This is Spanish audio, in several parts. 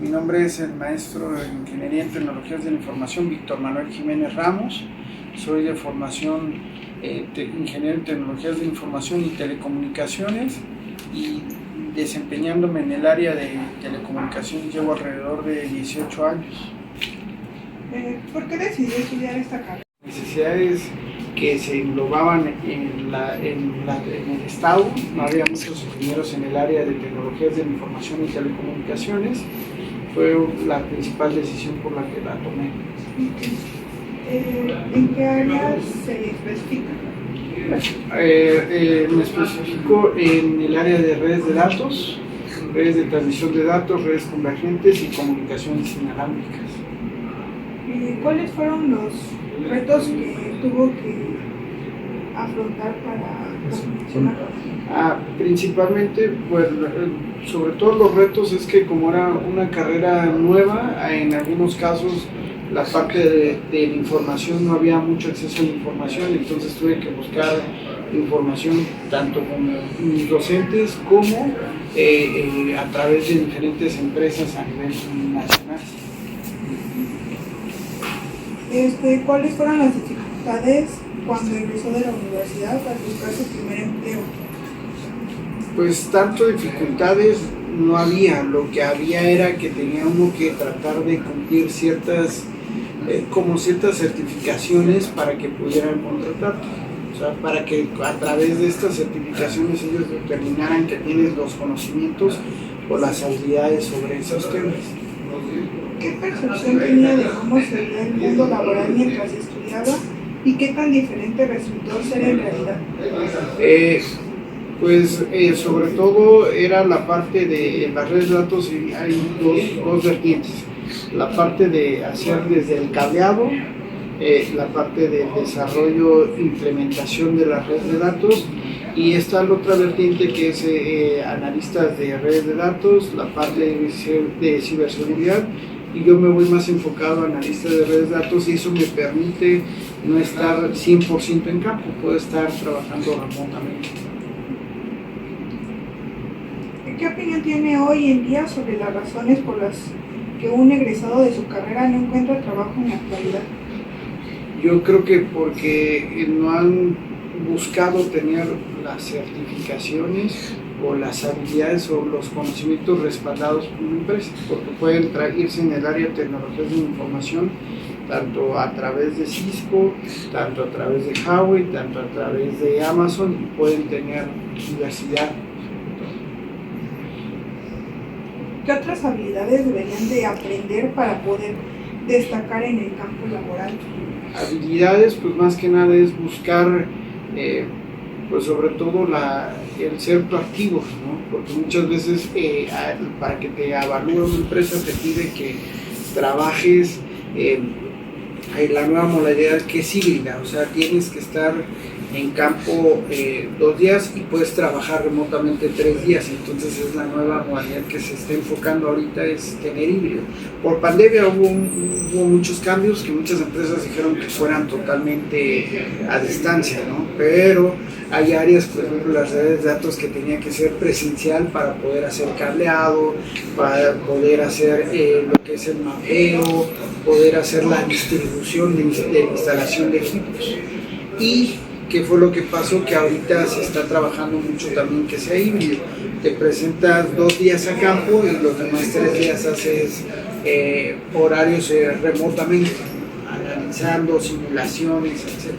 Mi nombre es el maestro de Ingeniería en Tecnologías de la Información, Víctor Manuel Jiménez Ramos. Soy de formación ingeniero en Tecnologías de la Información y Telecomunicaciones, y desempeñándome en el área de telecomunicaciones llevo alrededor de 18 años. ¿Por qué decidió estudiar esta carrera? Necesidades que se englobaban en el Estado. No había muchos ingenieros en el área de tecnologías de la información y telecomunicaciones. Fue la principal decisión por la que la tomé. ¿En qué área se especifica? Me especifico en el área de redes de datos, redes de transmisión de datos, redes convergentes y comunicaciones inalámbricas. ¿Cuáles fueron los retos que tuvo que afrontar para funcionar? Principalmente, pues, sobre todo los retos es que como era una carrera nueva, en algunos casos la parte de la información no había mucho acceso a la información, entonces tuve que buscar información tanto con mis docentes como a través de diferentes empresas a nivel nacional. ¿Cuáles fueron las dificultades cuando egresó de la universidad para buscar su primer empleo? Pues tanto dificultades no había, lo que había era que tenía uno que tratar de cumplir ciertas certificaciones para que pudieran contratarte. O sea, para que a través de estas certificaciones ellos determinaran que tienes los conocimientos o las habilidades sobre esos temas. ¿Qué percepción tenía de cómo sería el mundo laboral mientras estudiaba y qué tan diferente resultó ser en realidad? Sobre todo era la parte de las redes de datos, y hay dos vertientes. La parte de hacer desde el cableado, la parte de desarrollo e implementación de las redes de datos, y está la otra vertiente que es analistas de redes de datos, la parte de ciberseguridad, y yo me voy más enfocado a analista de redes de datos, y eso me permite no estar 100% en campo, puedo estar trabajando remotamente. ¿Qué opinión tiene hoy en día sobre las razones por las que un egresado de su carrera no encuentra trabajo en la actualidad? Yo creo que porque no han buscado tener las certificaciones o las habilidades o los conocimientos respaldados por una empresa, porque pueden irse en el área de tecnologías de la información tanto a través de Cisco, tanto a través de Huawei, tanto a través de Amazon, y pueden tener diversidad. ¿Qué otras habilidades deberían de aprender para poder destacar en el campo laboral? Habilidades, pues más que nada es buscar, pues sobre todo el ser proactivos, ¿no? Porque muchas veces para que te evalúe una empresa te pide que trabajes la nueva modalidad que es híbrida, o sea, tienes que estar en campo 2 días y puedes trabajar remotamente 3 días, entonces es la nueva modalidad que se está enfocando ahorita, es tener híbrido. Por pandemia hubo muchos cambios que muchas empresas dijeron que fueran totalmente a distancia, ¿no? Pero hay áreas, por ejemplo, las redes de datos que tenía que ser presencial para poder hacer cableado, para poder hacer lo que es el mapeo, poder hacer la distribución de instalación de equipos. Y ¿qué fue lo que pasó? Que ahorita se está trabajando mucho también que sea híbrido. Te presentas 2 días a campo y los demás 3 días haces horarios remotamente, analizando simulaciones, etc.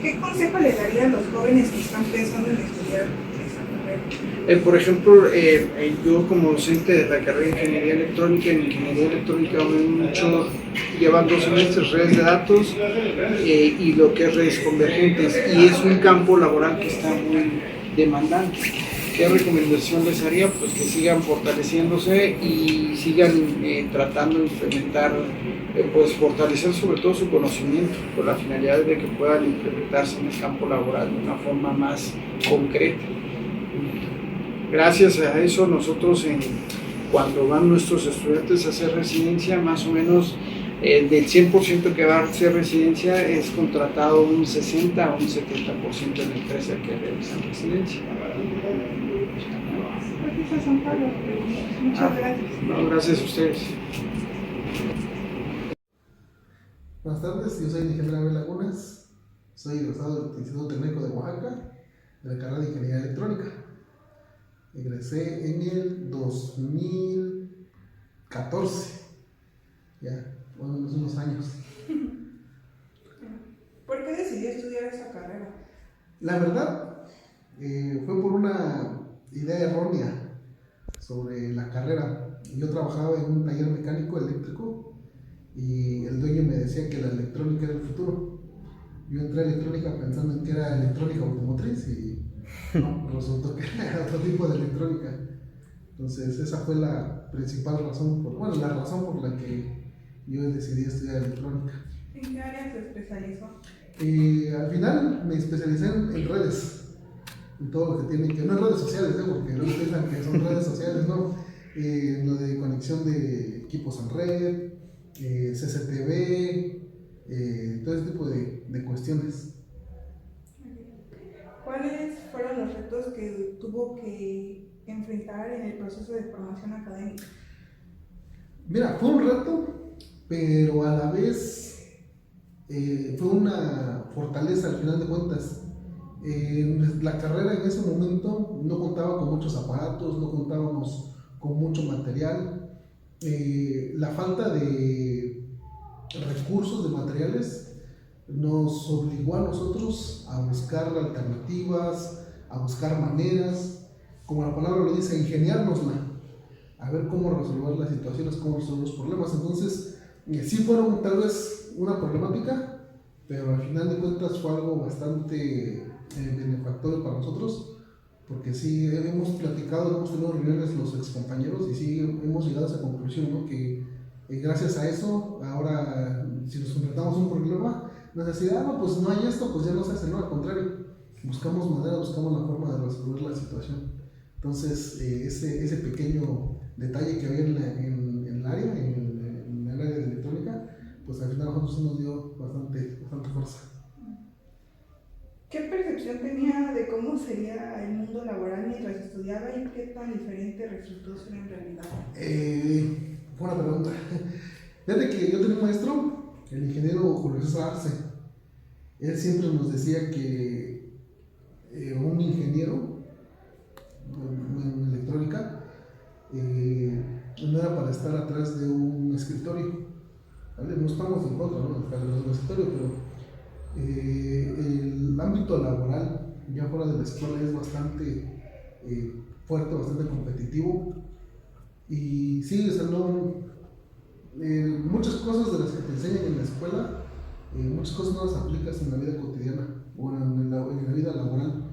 ¿Qué consejo le daría a los jóvenes que están pensando en estudiar esa carrera? Por ejemplo, yo como docente de la carrera de Ingeniería Electrónica, en Ingeniería Electrónica llevan 2 semestres redes de datos y lo que es redes convergentes, y es un campo laboral que está muy demandante. ¿Qué recomendación les haría? Pues que sigan fortaleciéndose y sigan tratando de implementar, pues fortalecer sobre todo su conocimiento, con la finalidad de que puedan implementarse en el campo laboral de una forma más concreta. Gracias a eso nosotros cuando van nuestros estudiantes a hacer residencia, más o menos del 100% que va a hacer residencia es contratado un 60 a un 70% en la empresa que realizan residencia. Esas son todas las preguntas. Muchas gracias. No, gracias a ustedes. Buenas tardes, yo soy el ingeniero Abel Lagunas, soy egresado del Instituto Tecnológico de Oaxaca, de la carrera de Ingeniería Electrónica. Egresé en el 2014, ya, bueno, unos años. ¿Por qué decidí estudiar esa carrera? La verdad, fue por una idea errónea sobre la carrera. Yo trabajaba en un taller mecánico eléctrico y el dueño me decía que la electrónica era el futuro. Yo entré a electrónica pensando en que era electrónica automotriz y no, resultó que era otro tipo de electrónica. Entonces esa fue la principal razón, la razón por la que yo decidí estudiar electrónica. ¿En qué área se especializó? Al final me especialicé en redes, en todo lo que tiene que, no en redes sociales, porque no piensan que son redes sociales, no, en lo de conexión de equipos en red, CCTV, todo ese tipo de cuestiones. ¿Cuáles fueron los retos que tuvo que enfrentar en el proceso de formación académica? Mira, fue un reto, pero a la vez fue una fortaleza al final de cuentas. La carrera en ese momento no contaba con muchos aparatos, no contábamos con mucho material. La falta de recursos, de materiales, nos obligó a nosotros a buscar alternativas, a buscar maneras, como la palabra lo dice, ingeniárnosla, a ver cómo resolver las situaciones, cómo resolver los problemas. Entonces, sí fueron tal vez una problemática, pero al final de cuentas fue algo bastante benefactorio para nosotros, porque sí hemos platicado, hemos tenido reuniones los excompañeros y sí hemos llegado a esa conclusión, ¿no? Que gracias a eso, ahora si nos enfrentamos a un problema, no es decir, no, pues no hay esto, pues ya no se hace, no, al contrario, buscamos manera, buscamos la forma de resolver la situación. Entonces, ese pequeño detalle que había en el área, en el área de electrónica, pues al final a nosotros nos dio bastante fuerza. ¿Qué percepción tenía de cómo sería el mundo laboral mientras estudiaba y qué tan diferente resultó ser en realidad? Buena pregunta. Fíjate que yo tenía un maestro, el ingeniero Julio César Arce. Él siempre nos decía que un ingeniero en electrónica no era para estar atrás de un escritorio. ¿Vale? No estamos en contra, ¿no?, de un escritorio, pero el ámbito laboral ya fuera de la escuela es bastante fuerte, bastante competitivo y sí, o sea, muchas cosas de las que te enseñan en la escuela, muchas cosas no las aplicas en la vida cotidiana o en la vida laboral,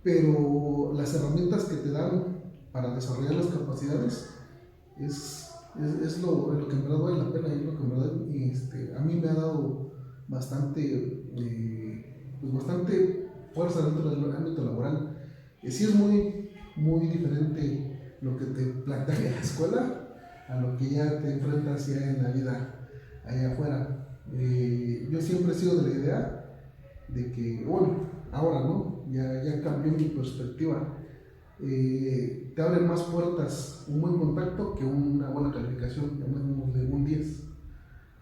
pero las herramientas que te dan para desarrollar las capacidades es lo que en verdad vale la pena, y es lo que en verdad a mí me ha dado bastante fuerza dentro del ámbito laboral. Sí es muy diferente lo que te plantea en la escuela a lo que ya te enfrentas ya en la vida allá afuera. Yo siempre he sido de la idea de que, bueno, ahora no, ya cambió mi perspectiva. Te abren más puertas un buen contacto que una buena calificación, de un 10.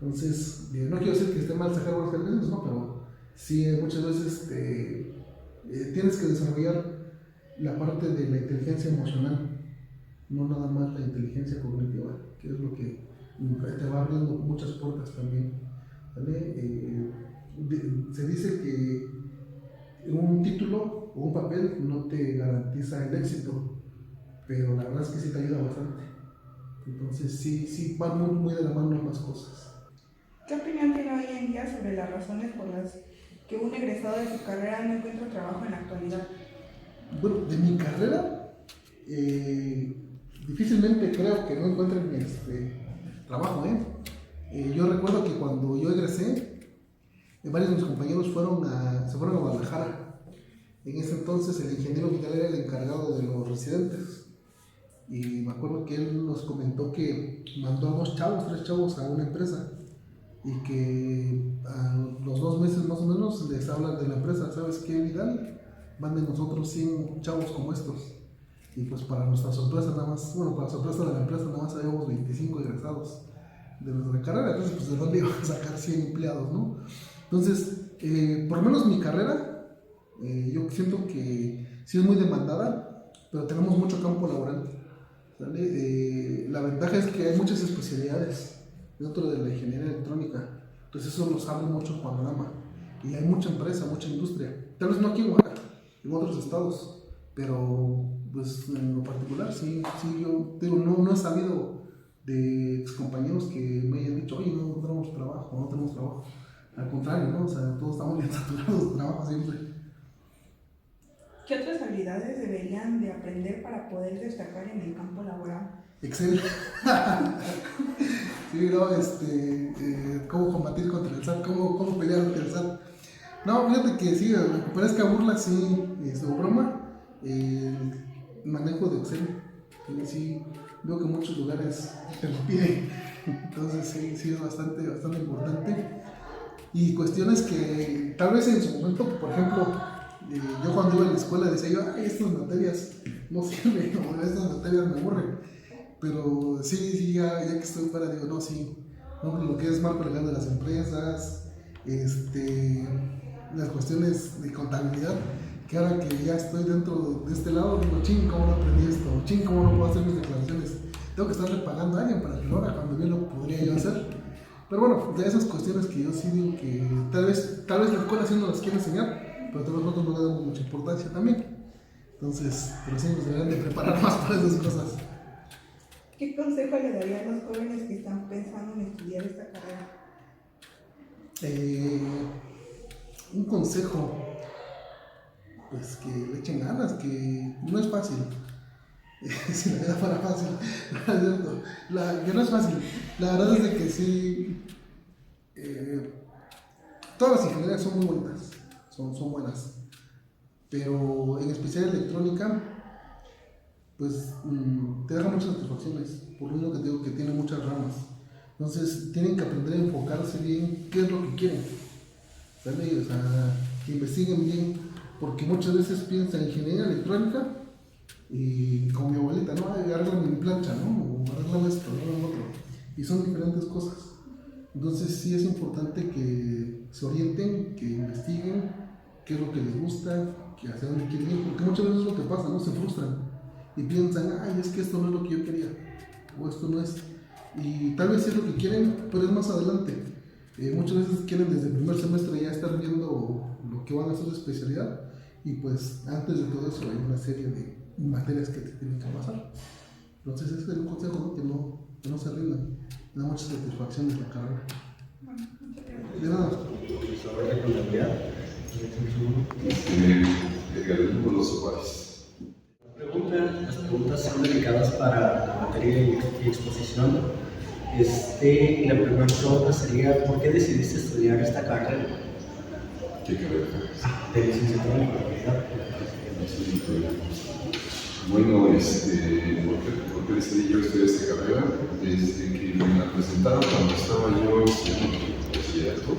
Entonces, no quiero decir que esté mal sacar buenas calificaciones, no, pero sí, muchas veces tienes que desarrollar la parte de la inteligencia emocional, no nada más la inteligencia cognitiva, que es lo que te va abriendo muchas puertas también, ¿vale? Se dice que un título o un papel no te garantiza el éxito, pero la verdad es que sí te ayuda bastante. Entonces sí van muy de la mano ambas cosas. ¿Qué opinión tiene hoy en día sobre las razones por las que un egresado de su carrera no encuentra trabajo en la actualidad? Bueno, de mi carrera, difícilmente creo que no encuentren trabajo. Yo recuerdo que cuando yo egresé, varios de mis compañeros se fueron a Guadalajara. En ese entonces el ingeniero Vidal era el encargado de los residentes. Y me acuerdo que él nos comentó que mandó a 3 chavos a una empresa. Y que a los 2 meses más o menos les hablan de la empresa: ¿sabes qué, Vidal? Manden nosotros 100 chavos como estos. y pues para nuestra sorpresa nada más, bueno, para sorpresa de la empresa nada más habíamos 25 egresados de nuestra carrera, entonces pues de dónde iban a sacar 100 empleados, ¿no? Entonces, por lo menos mi carrera, yo siento que sí es muy demandada, pero tenemos mucho campo laboral, ¿sale? La ventaja es que hay muchas especialidades dentro de la ingeniería electrónica, entonces eso nos abre mucho el panorama, y hay mucha empresa, mucha industria, tal vez no aquí en Oaxaca, en otros estados, pero pues en lo particular sí, yo digo, no he sabido de compañeros que me hayan dicho, oye, no tenemos trabajo, al contrario, ¿no? O sea, todos estamos bien saturados de trabajo siempre. ¿Qué otras habilidades deberían de aprender para poder destacar en el campo laboral? Excel. Sí, no, cómo combatir contra el SAT, cómo pelear contra el SAT. No, fíjate que sí, aunque parezca burla, sí, es broma, el manejo de Excel, sí, veo que muchos lugares te lo piden, entonces sí es bastante importante. Y cuestiones que tal vez en su momento, por ejemplo, yo cuando iba a la escuela decía yo, ay, estas materias no sirven, o estas materias me aburren, pero sí, ya que estoy fuera digo, no, sí, no, lo que es marco legal de las empresas, las cuestiones de contabilidad, que ahora que ya estoy dentro de este lado, digo, ching, ¿cómo no aprendí esto? Ching, ¿cómo no puedo hacer mis declaraciones? Tengo que estarle pagando a alguien para que lo haga cuando bien lo podría yo hacer. Pero bueno, de esas cuestiones que yo sí digo que tal vez la escuela sí nos las quiere enseñar, pero tal vez nosotros no le damos mucha importancia también. Entonces, pero sí nos deberían de preparar más para esas cosas. ¿Qué consejo le daría a los jóvenes que están pensando en estudiar esta carrera? Un consejo, pues que le echen ganas, que no es fácil. Si la vida fuera fácil, no es cierto. Que no es fácil. La verdad es de que sí, todas las ingenierías son muy bonitas, son buenas, pero en especial electrónica, pues te deja muchas satisfacciones, por lo mismo que te digo que tiene muchas ramas. Entonces tienen que aprender a enfocarse bien qué es lo que quieren, ¿vale? O sea, que investiguen bien, porque muchas veces piensan en ingeniería electrónica y como mi abuelita, no, arréglame mi plancha, ¿no? O arréglame esto, arréglame otro, y son diferentes cosas. Entonces sí es importante que se orienten, que investiguen qué es lo que les gusta, que hacia dónde quieren ir, porque muchas veces es lo que pasa, ¿no? Se frustran y piensan, ay, es que esto no es lo que yo quería, o esto no es, y tal vez sí es lo que quieren, pero es más adelante. Muchas veces quieren desde el primer semestre ya estar viendo lo que van a hacer de especialidad, y pues antes de todo eso hay una serie de materias que te tienen que pasar. Entonces ese es el consejo, ¿no? Que no se rindan, da muchas satisfacciones la carrera. De nada. Las preguntas son dedicadas para la materia y exposición. La primera pregunta sería, ¿por qué decidiste estudiar esta carrera? ¿Qué carrera? De licenciatura en contabilidad. Bueno, ¿por qué decidí yo estudiar esta carrera? Desde que me la presentaron cuando estaba yo en el bachillerato,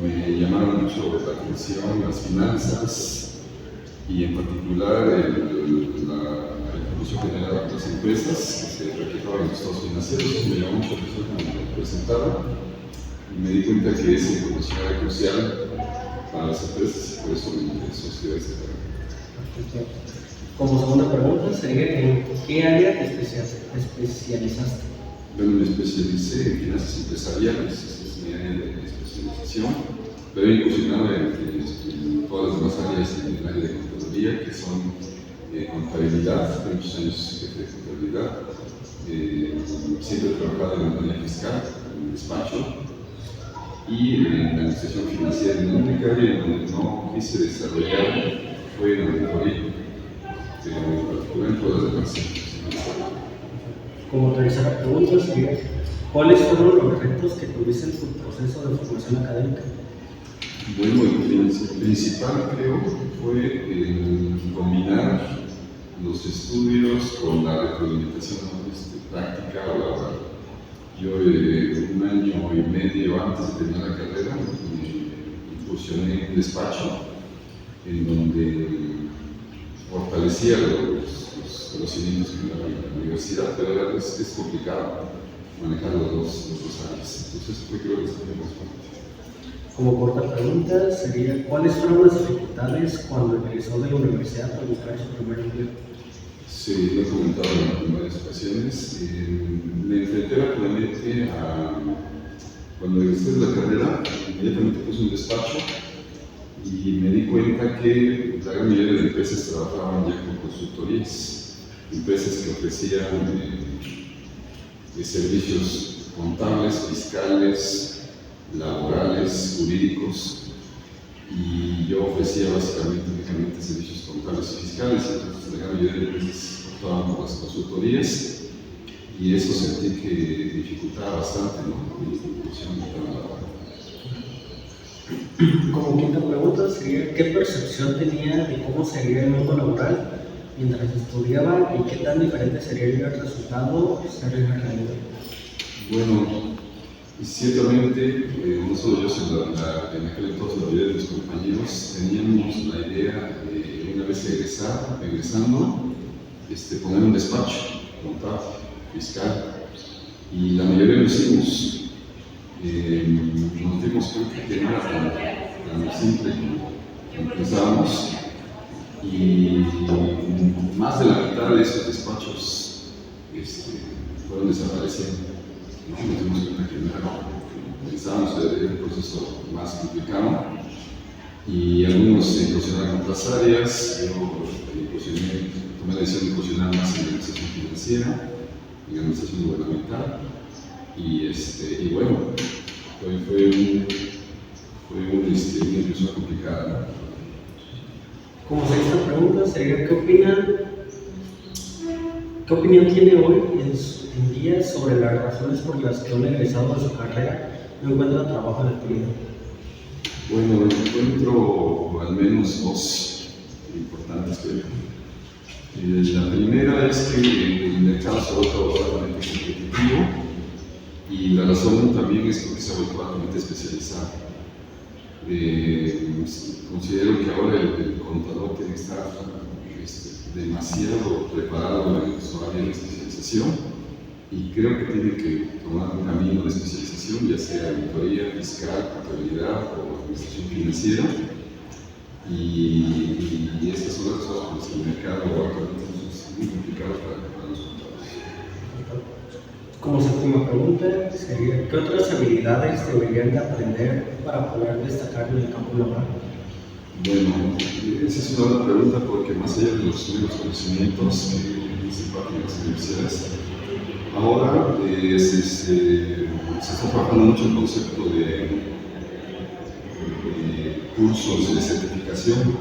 me llamaron mucho la atención las finanzas y en particular la información que generaban las empresas que se reflejaban en los estados financieros. Me llamó mucho la atención cuando me presentaron y me di cuenta que esa información era crucial para las empresas y por eso me interesó estudiar esta carrera. Como segunda pregunta sería, ¿en qué área te especializaste? Bueno, me especialicé en finanzas empresariales, esa es mi área de especialización, pero he incursionado en todas las demás áreas en el área de contaduría, que son contabilidad, tengo muchos años jefe de contabilidad, siempre he trabajado en el área fiscal, en el despacho, y en la administración financiera. En la única área donde no quise desarrollar fue en la auditoría, en particular en todas las demás. Como tercera pregunta sería, ¿cuáles fueron los retos que tuviste en tu proceso de formación académica? Bueno, el principal creo fue el combinar los estudios con la retroalimentación práctica o laboral. Yo un año y medio antes de terminar la carrera me incursioné en un despacho en donde fortalecía los conocimientos que me da la universidad, pero a veces es complicado manejar los dos áreas. Entonces, yo creo que es muy importante. Como corta pregunta, sería, ¿cuáles fueron las dificultades cuando egresó de la universidad para buscar su primer empleo? Sí, lo he comentado en varias ocasiones. Me enfrenté rápidamente a, cuando egresé de la carrera, inmediatamente puse un despacho y me di cuenta que la gran mayoría de empresas trabajaban ya con consultorías, empresas que ofrecían servicios contables, fiscales, laborales, jurídicos, y yo ofrecía básicamente únicamente servicios contables y fiscales. Entonces la gran mayoría de empresas optaban por las consultorías y eso sentí que dificultaba bastante, ¿no? Mi función de trabajo. Como quinta pregunta sería, ¿qué percepción tenía de cómo sería el mundo laboral mientras estudiaba y qué tan diferente sería el resultado ser en la realidad? Bueno, ciertamente, no solo yo, sino en aquel entonces la mayoría de mis compañeros teníamos la idea de, una vez egresando, poner un despacho contable, fiscal, y la mayoría lo hicimos. Nos dimos cuenta que no era tan simple como pensábamos, y más de la mitad de esos despachos fueron desapareciendo. Nos dimos cuenta que no era como pensábamos, era un proceso más complicado, y algunos incursionaron en otras áreas. Yo tomé la decisión de incursionar más en la administración financiera, en la administración gubernamental, y bueno, fue una inclusión complicada, ¿no? Como sexta pregunta sería, ¿qué opinión tiene hoy en día sobre las razones por las que un egresado de su carrera no encuentra trabajo en la actualidad? Bueno, encuentro al menos dos importantes, creo. La primera es que el mercado se ha vuelto altamente competitivo, y la razón también es porque se ha vuelto altamente especializado. Considero que ahora el contador tiene que estar demasiado preparado en su área de especialización, y creo que tiene que tomar un camino de especialización, ya sea auditoría, fiscal, contabilidad o administración financiera, y estas son las cosas con las que el mercado actualmente es muy complicado para los contadores. Como séptima pregunta sería, ¿qué otras habilidades deberían de aprender para poder destacar en el campo laboral? Bueno, esa es una buena pregunta, porque más allá de los nuevos conocimientos que se imparten en las universidades, ahora se está trabajando mucho el concepto de cursos de certificación,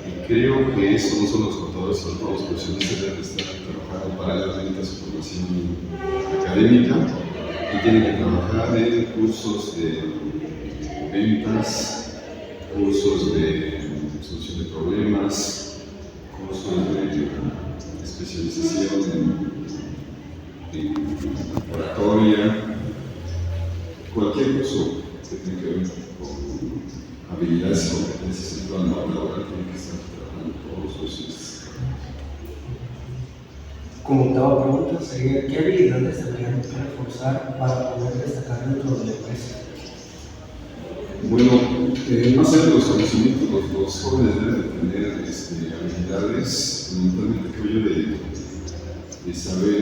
y creo que eso no solo los contadores, sino todos los profesionistas deben estar trabajando paralelamente a su formación académica, y tienen que trabajar en cursos de ventas, cursos de solución de problemas, cursos de especialización en oratoria, cualquier curso que tenga que ver con habilidades y competencias en el plano laboral tiene que estar trabajando todos los profesionistas. Como octava pregunta sería, ¿qué habilidades deberían reforzar para poder destacar dentro de la empresa? Bueno, más allá de los conocimientos, los jóvenes deben de tener habilidades, fundamentalmente creo yo, de saber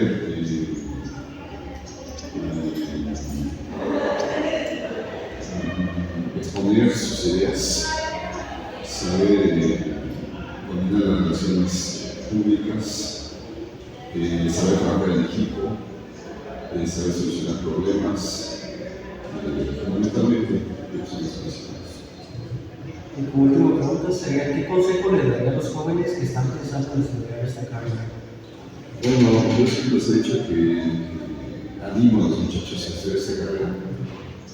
exponer sus ideas, saber coordinar las relaciones públicas, saber trabajar en equipo, saber solucionar problemas, fundamentalmente. Y como última pregunta sería, ¿qué consejo le daría a los jóvenes que están pensando en estudiar esta carrera? Bueno, yo siempre les he dicho que animo a los muchachos a estudiar esta carrera,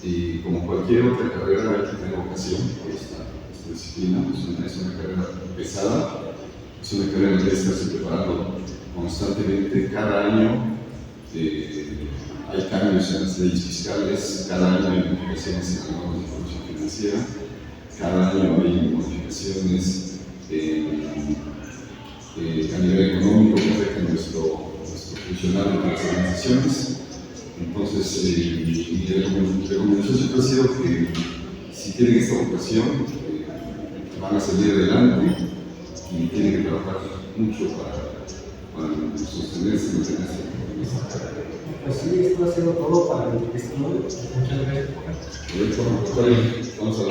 y como cualquier otra carrera hay que tener vocación por esta disciplina. Es una carrera pesada, es una carrera en la que estarse preparando constantemente. Cada año hay cambios en las leyes fiscales, cada año hay modificaciones en la norma de información financiera, cada año hay modificaciones en a nivel económico que afecta nuestro funcionar entre las organizaciones. Entonces, mi recomendación siempre ha sido que si tienen esta vocación, van a salir adelante y tienen que trabajar mucho para sostenerse y mantenerse. Pues sí, esto ha sido todo para el estudio. Muchas gracias. Vamos a